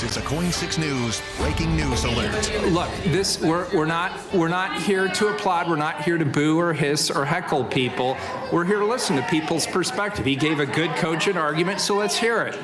This is a KOIN 6 News breaking news alert. Look, we're not here to applaud. We're not here to boo or hiss or heckle people. We're here to listen to people's perspective. He gave a good, cogent argument, so let's hear it.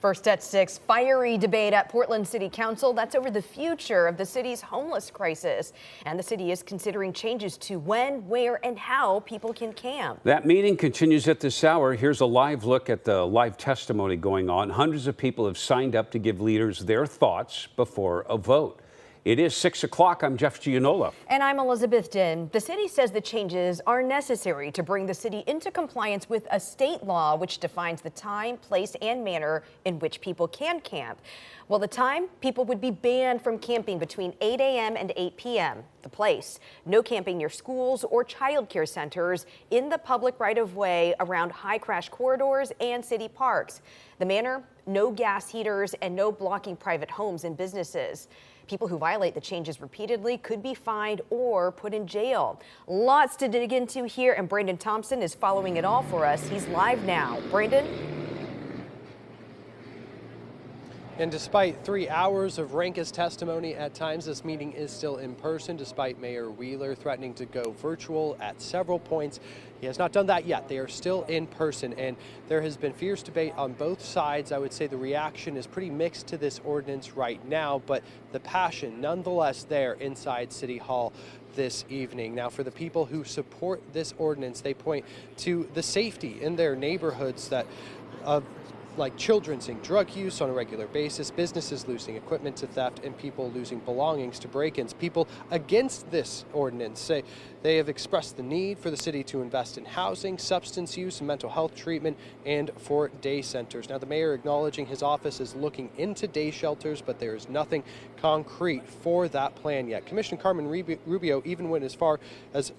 First at 6, fiery debate at Portland City Council. That's over the future of the city's homeless crisis. And the city is considering changes to when, where, and how people can camp. That meeting continues at this hour. Here's a live look at the live testimony going on. Hundreds of people have signed up to give leaders their thoughts before a vote. It is 6 o'clock. I'm Jeff Gianola. And I'm Elizabeth Din. The city says the changes are necessary to bring the city into compliance with a state law which defines the time, place, and manner in which people can camp. Well, the time, people would be banned from camping between 8 a.m. and 8 p.m. The place, no camping near schools or child care centers, in the public right-of-way around high crash corridors and city parks. The manner, no gas heaters and no blocking private homes and businesses. People who violate the changes repeatedly could be fined or put in jail. Lots to dig into here, and Brandon Thompson is following it all for us. He's live now. Brandon? And despite 3 hours of Rankus testimony at times, this meeting is still in person, despite Mayor Wheeler threatening to go virtual at several points. He has not done that yet. They are still in person, and there has been fierce debate on both sides. I would say the reaction is pretty mixed to this ordinance right now, but the passion nonetheless there inside City Hall this evening. Now, for the people who support this ordinance, they point to the safety in their neighborhoods that like children seeing drug use on a regular basis, businesses losing equipment to theft, and people losing belongings to break-ins. People against this ordinance say they have expressed the need for the city to invest in housing, substance use, and mental health treatment, and for day centers. Now, the mayor acknowledging his office is looking into day shelters, but there is nothing concrete for that plan yet. Commissioner Carmen Rubio even went as far as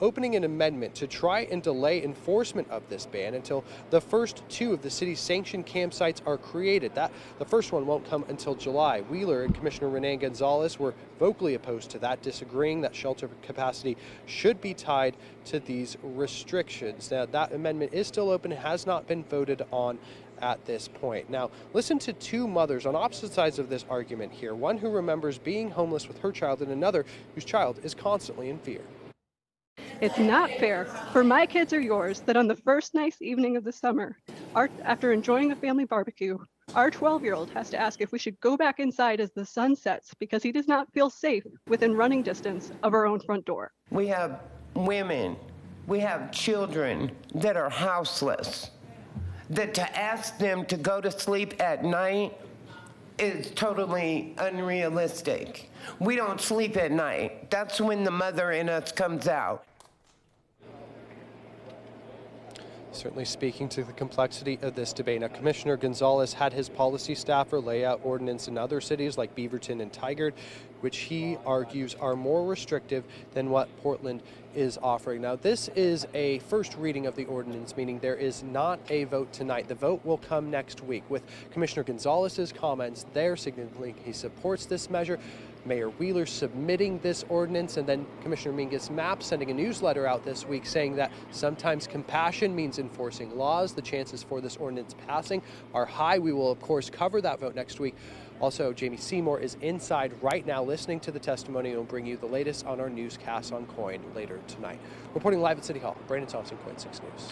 opening an amendment to try and delay enforcement of this ban until the first 2 of the city's sanctioned campsites are created. The first one won't come until July. Wheeler and Commissioner Renee Gonzalez were vocally opposed to that, disagreeing that shelter capacity should be tied to these restrictions. Now, that amendment is still open and has not been voted on at this point. Now, listen to 2 mothers on opposite sides of this argument here. One who remembers being homeless with her child, and another whose child is constantly in fear. It's not fair for my kids or yours that on the first nice evening of the summer, after enjoying a family barbecue, our 12-year-old has to ask if we should go back inside as the sun sets because he does not feel safe within running distance of our own front door. We have women, we have children that are houseless, that to ask them to go to sleep at night is totally unrealistic. We don't sleep at night. That's when the mother in us comes out. Certainly speaking to the complexity of this debate. Now, Commissioner Gonzalez had his policy staffer lay out ordinance in other cities like Beaverton and Tigard, which he argues are more restrictive than what Portland is offering. Now, this is a first reading of the ordinance, meaning there is not a vote tonight. The vote will come next week with Commissioner Gonzalez's comments there signaling he supports this measure, Mayor Wheeler submitting this ordinance, and then Commissioner Mingus Mapp sending a newsletter out this week saying that sometimes compassion means enforcing laws. The chances for this ordinance passing are high. We will, of course, cover that vote next week. Also, Jamie Seymour is inside right now listening to the testimony and will bring you the latest on our newscast on KOIN later tonight. Reporting live at City Hall, Brandon Thompson, KOIN 6 News.